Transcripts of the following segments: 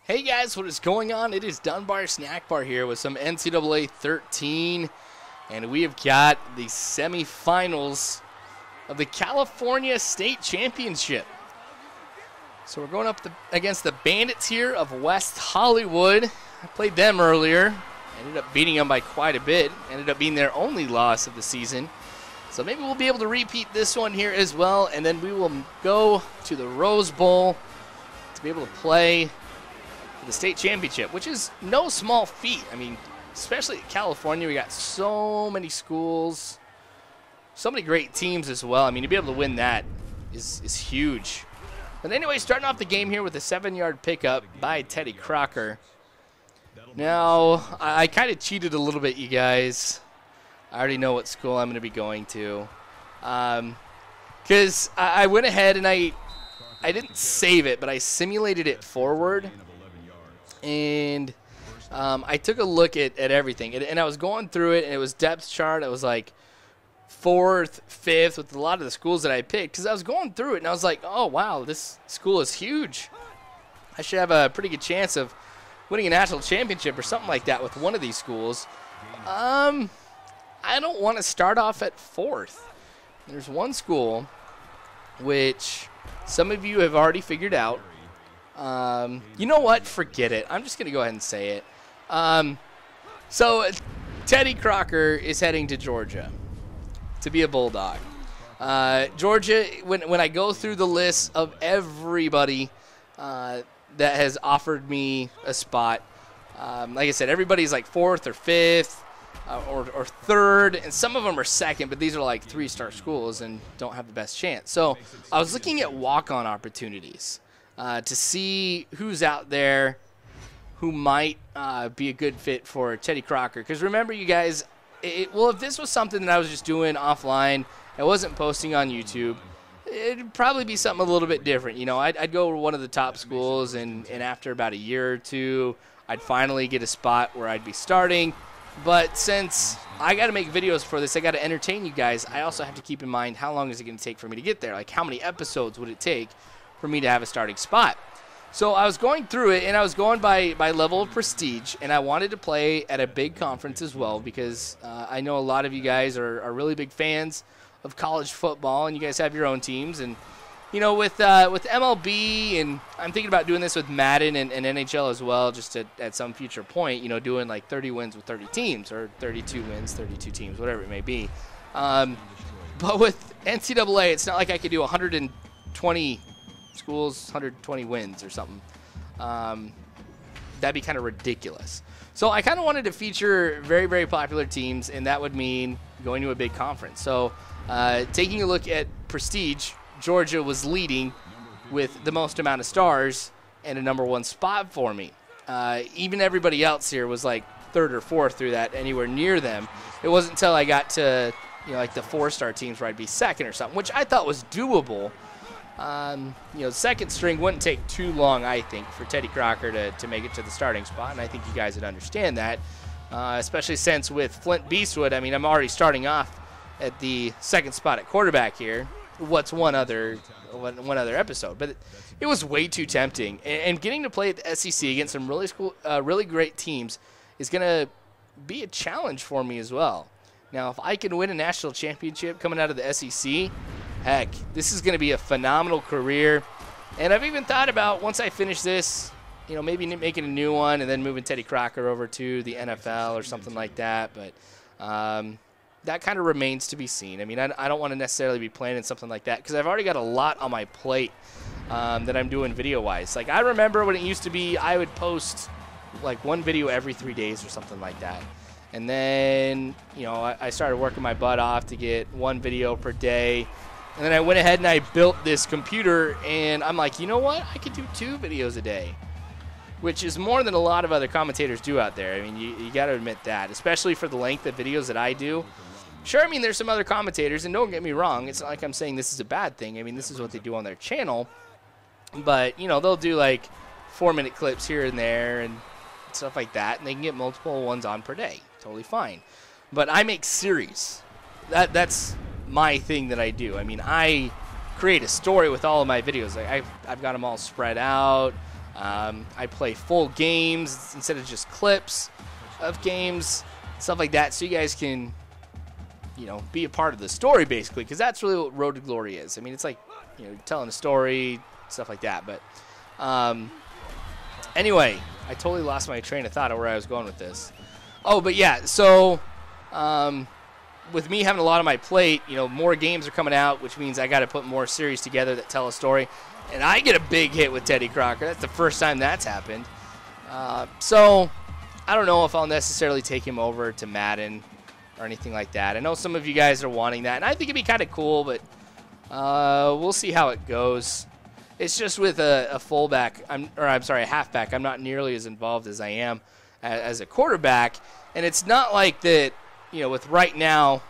Hey guys, what is going on? It is Dunbar Snackbar here with some NCAA 13, and we have got the semifinals of the California State Championship. So we're going up against the Bandits here of West Hollywood. I played them earlier, ended up beating them by quite a bit, ended up being their only loss of the season. So maybe we'll be able to repeat this one here as well, and then we will go to the Rose Bowl to be able to play the state championship, which is no small feat. I mean, especially in California, we got so many schools, so many great teams as well. I mean, to be able to win that is huge. But anyway, starting off the game here with a 7-yard pickup by Teddy Crocker. Now, I kind of cheated a little bit, you guys. I already know what school I'm going to be going to. Because I went ahead and I didn't save it, but I simulated it forward. And I took a look at everything. And I was going through it, and it was depth chart. It was like 4th, 5th with a lot of the schools that I picked. Because I was going through it, and I was like, oh, wow, this school is huge. I should have a pretty good chance of winning a national championship or something like that with one of these schools. I don't want to start off at 4th. There's one school which some of you have already figured out. You know what? Forget it. I'm just going to go ahead and say it. So Teddy Crocker is heading to Georgia to be a Bulldog. Georgia, when I go through the list of everybody that has offered me a spot, like I said, everybody's like 4th or 5th or 3rd, and some of them are 2nd, but these are like 3-star schools and don't have the best chance. So I was looking at walk-on opportunities to see who's out there who might be a good fit for Teddy Crocker. Because remember, you guys, well, if this was something that I was just doing offline, I wasn't posting on YouTube, it'd probably be something a little bit different. You know, I'd go to one of the top schools, and after about a year or two, I'd finally get a spot where I'd be starting. But since I got to make videos for this, I got to entertain you guys, I also have to keep in mind how long is it going to take for me to get there. Like, how many episodes would it take for me to have a starting spot? So I was going through it, and I was going by level of prestige, and I wanted to play at a big conference as well because I know a lot of you guys are really big fans of college football, and you guys have your own teams. And, you know, with MLB, and I'm thinking about doing this with Madden and NHL as well, just at some future point, you know, doing like 30 wins with 30 teams or 32 wins, 32 teams, whatever it may be. But with NCAA, it's not like I could do 120 schools, 120 wins or something. That'd be kind of ridiculous. So I kind of wanted to feature very, very popular teams, and that would mean going to a big conference. So taking a look at prestige, Georgia was leading with the most amount of stars and a #1 spot for me. Even everybody else here was like 3rd or 4th through that, anywhere near them. It wasn't until I got to, you know, like the 4-star teams where I'd be 2nd or something, which I thought was doable. You know, 2nd string wouldn't take too long, I think, for Teddy Crocker to make it to the starting spot, and I think you guys would understand that, especially since with Flint Beastwood, I mean, I'm already starting off at the 2nd spot at quarterback here. What's one other episode? But it was way too tempting, and getting to play at the SEC against some really great teams is going to be a challenge for me as well. Now, if I can win a national championship coming out of the SEC, heck, this is going to be a phenomenal career. And I've even thought about, once I finish this, you know, maybe making a new one and then moving Teddy Crocker over to the NFL or something like that. But that kind of remains to be seen. I mean, I don't want to necessarily be playing in something like that because I've already got a lot on my plate that I'm doing video-wise. Like, I remember when it used to be I would post, like, one video every 3 days or something like that. And then, you know, I started working my butt off to get one video per day. And then I went ahead and I built this computer, and I'm like, you know what? I could do 2 videos a day, which is more than a lot of other commentators do out there. I mean, you got to admit that, especially for the length of videos that I do. Sure, I mean, there's some other commentators, and don't get me wrong, it's not like I'm saying this is a bad thing. I mean, this is what they do on their channel. But, you know, they'll do like 4-minute clips here and there and stuff like that, and they can get multiple ones on per day. Totally fine. But I make series. That's my thing that I do. I mean, I create a story with all of my videos. Like I've got them all spread out. I play full games instead of just clips of games, stuff like that, so you guys can, you know, be a part of the story, basically, because that's really what Road to Glory is. I mean, it's like, you know, telling a story, stuff like that. But anyway, I totally lost my train of thought of where I was going with this. Oh, but yeah, so with me having a lot on my plate, you know, more games are coming out, which means I got to put more series together that tell a story. And I get a big hit with Teddy Crocker. That's the first time that's happened. So I don't know if I'll necessarily take him over to Madden or anything like that. I know some of you guys are wanting that, and I think it'd be kind of cool, but we'll see how it goes. It's just with a fullback, a halfback, I'm not nearly as involved as I am as a quarterback. And it's not like that, you know, with right now,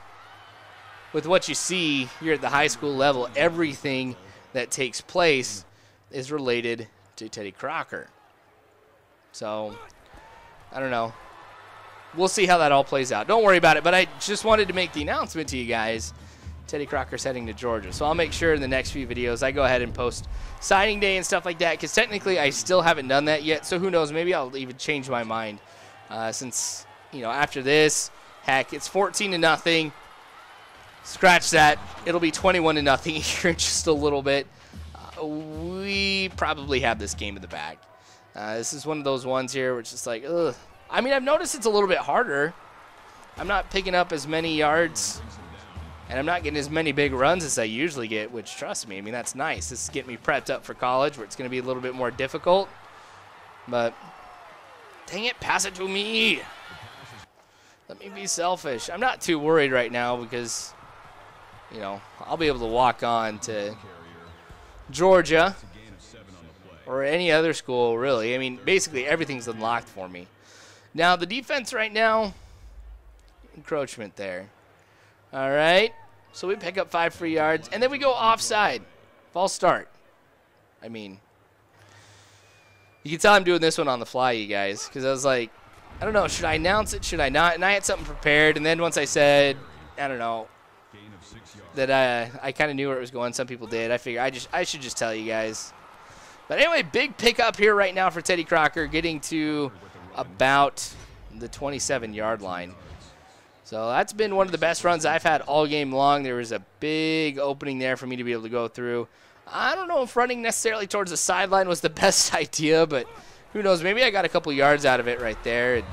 with what you see here at the high school level, everything that takes place is related to Teddy Crocker. So, I don't know. We'll see how that all plays out. Don't worry about it, but I just wanted to make the announcement to you guys. Teddy Crocker's heading to Georgia. So I'll make sure in the next few videos I go ahead and post signing day and stuff like that, because technically I still haven't done that yet. So who knows, maybe I'll even change my mind since, you know, after this, heck, it's 14-0. Scratch that. It'll be 21-0 here in just a little bit. We probably have this game in the bag. This is one of those ones here where it's just like, ugh. I mean, I've noticed it's a little bit harder. I'm not picking up as many yards, and I'm not getting as many big runs as I usually get, which, trust me, I mean, that's nice. This is getting me prepped up for college, where it's going to be a little bit more difficult. But, dang it, pass it to me. Let me be selfish. I'm not too worried right now because, you know, I'll be able to walk on to Georgia or any other school, really. I mean, basically everything's unlocked for me. Now, the defense right now, encroachment there. All right. So we pick up 5 free yards, and then we go offside. False start. I mean, you can tell I'm doing this one on the fly, you guys, because I was like, I don't know, should I announce it, should I not? And I had something prepared, and then once I said, I don't know, that I kind of knew where it was going. Some people did. I figured I should just tell you guys. But anyway, big pickup here right now for Teddy Crocker, getting to about the 27-yard line. So that's been one of the best runs I've had all game long. There was a big opening there for me to be able to go through. I don't know if running necessarily towards the sideline was the best idea, but who knows? Maybe I got a couple yards out of it right there. And,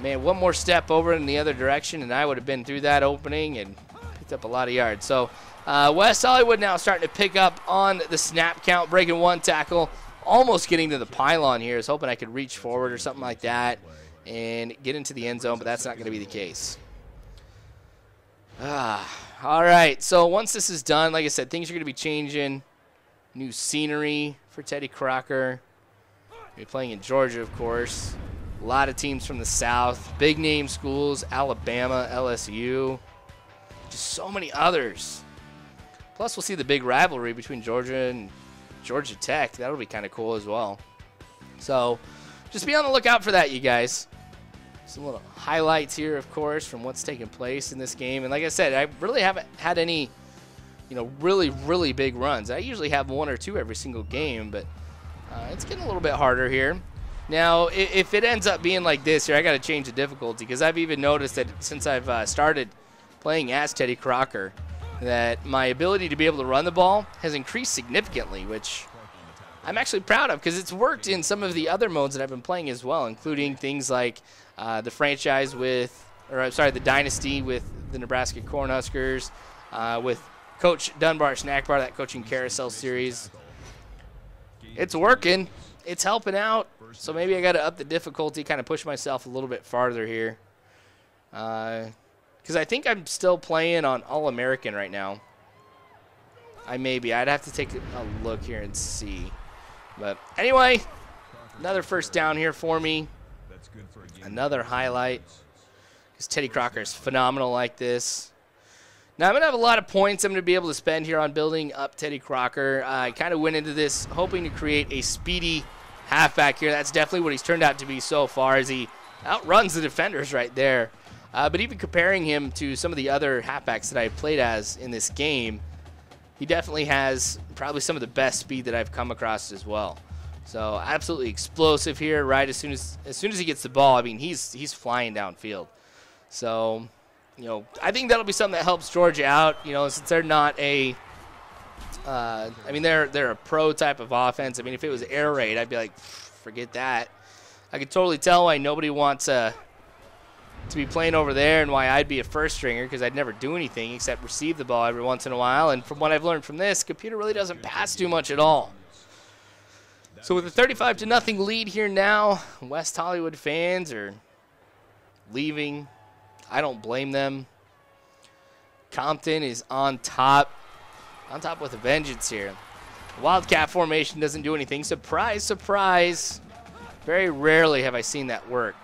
man, one more step over in the other direction, and I would have been through that opening and picked up a lot of yards. So West Hollywood now starting to pick up on the snap count, breaking one tackle, almost getting to the pylon here. I was hoping I could reach forward or something like that and get into the end zone, but that's not going to be the case. All right, so once this is done, like I said, things are going to be changing. New scenery for Teddy Crocker. We're playing in Georgia, of course. A lot of teams from the South. Big name schools, Alabama, LSU. Just so many others. Plus, we'll see the big rivalry between Georgia and Georgia Tech. That'll be kind of cool as well. So, just be on the lookout for that, you guys. Some little highlights here, of course, from what's taking place in this game. And like I said, I really haven't had any, you know, really, really big runs. I usually have 1 or 2 every single game, but it's getting a little bit harder here. Now, if it ends up being like this here, I got to change the difficulty, because I've even noticed that since I've started playing as Teddy Crocker, that my ability to be able to run the ball has increased significantly, which I'm actually proud of, because it's worked in some of the other modes that I've been playing as well, including things like the franchise the Dynasty with the Nebraska Cornhuskers, with Coach Dunbar, Snackbar, that coaching Carousel series. It's working. It's helping out. So maybe I got to up the difficulty, kind of push myself a little bit farther here. Because I think I'm still playing on All-American right now. I'd have to take a look here and see. But anyway, another first down here for me. Another highlight. Because Teddy Crocker is phenomenal like this. Now, I'm going to have a lot of points I'm going to be able to spend here on building up Teddy Crocker. I kind of went into this hoping to create a speedy halfback here. That's definitely what he's turned out to be so far, as he outruns the defenders right there. But even comparing him to some of the other halfbacks that I've played as in this game, he definitely has probably some of the best speed that I've come across as well. So absolutely explosive here, right? As soon as he gets the ball, I mean, he's flying downfield. So, you know, I think that'll be something that helps Georgia out. You know, since they're not a, I mean, they're a pro type of offense. I mean, if it was air raid, I'd be like, forget that. I could totally tell why nobody wants to be playing over there and why I'd be a first stringer, because I'd never do anything except receive the ball every once in a while. And from what I've learned from this, computer really doesn't pass too much at all. So with a 35-0 lead here now, West Hollywood fans are leaving. I don't blame them. Compton is on top with a vengeance here. Wildcat formation doesn't do anything. Surprise, surprise. Very rarely have I seen that work.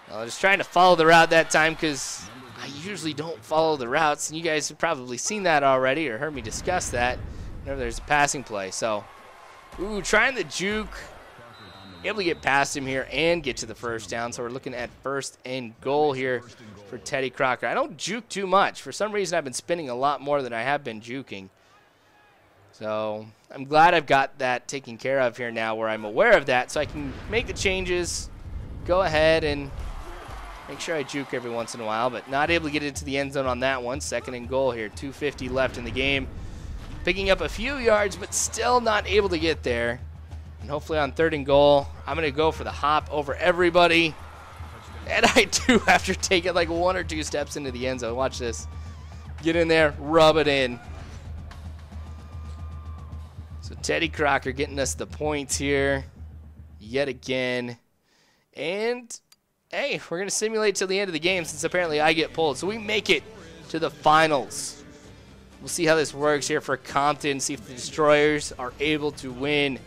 I was trying to follow the route that time because I usually don't follow the routes, and you guys have probably seen that already or heard me discuss that whenever there's a passing play. So, ooh, trying the juke. Able to get past him here and get to the first down. So we're looking at 1st and goal here for Teddy Crocker. I don't juke too much. For some reason, I've been spinning a lot more than I have been juking. So I'm glad I've got that taken care of here now where I'm aware of that, so I can make the changes, go ahead and make sure I juke every once in a while, but not able to get into the end zone on that one. 2nd and goal here, 2:50 left in the game. Picking up a few yards, but still not able to get there. And hopefully on 3rd and goal, I'm going to go for the hop over everybody. And I do after taking like 1 or 2 steps into the end zone. Watch this. Get in there, rub it in. So Teddy Crocker getting us the points here yet again. And, hey, we're going to simulate till the end of the game since apparently I get pulled. So we make it to the finals. We'll see how this works here for Compton, see if the Destroyers are able to win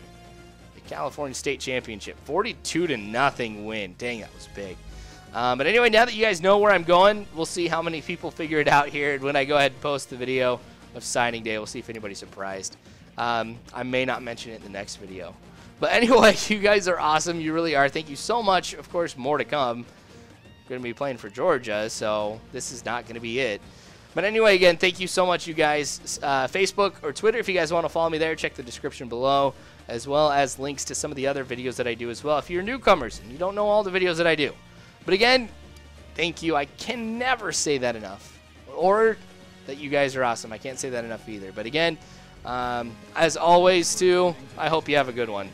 the California State Championship. 42-0 win. Dang, that was big. But anyway, now that you guys know where I'm going, we'll see how many people figure it out here. When I go ahead and post the video of signing day, we'll see if anybody's surprised. I may not mention it in the next video. But anyway, you guys are awesome. You really are. Thank you so much. Of course, more to come. I'm going to be playing for Georgia, so this is not going to be it. But anyway, again, thank you so much, you guys. Facebook or Twitter, if you guys want to follow me there, check the description below, as well as links to some of the other videos that I do as well. If you're newcomers and you don't know all the videos that I do. But again, thank you. I can never say that enough. Or that you guys are awesome. I can't say that enough either. But again, as always, too, I hope you have a good one.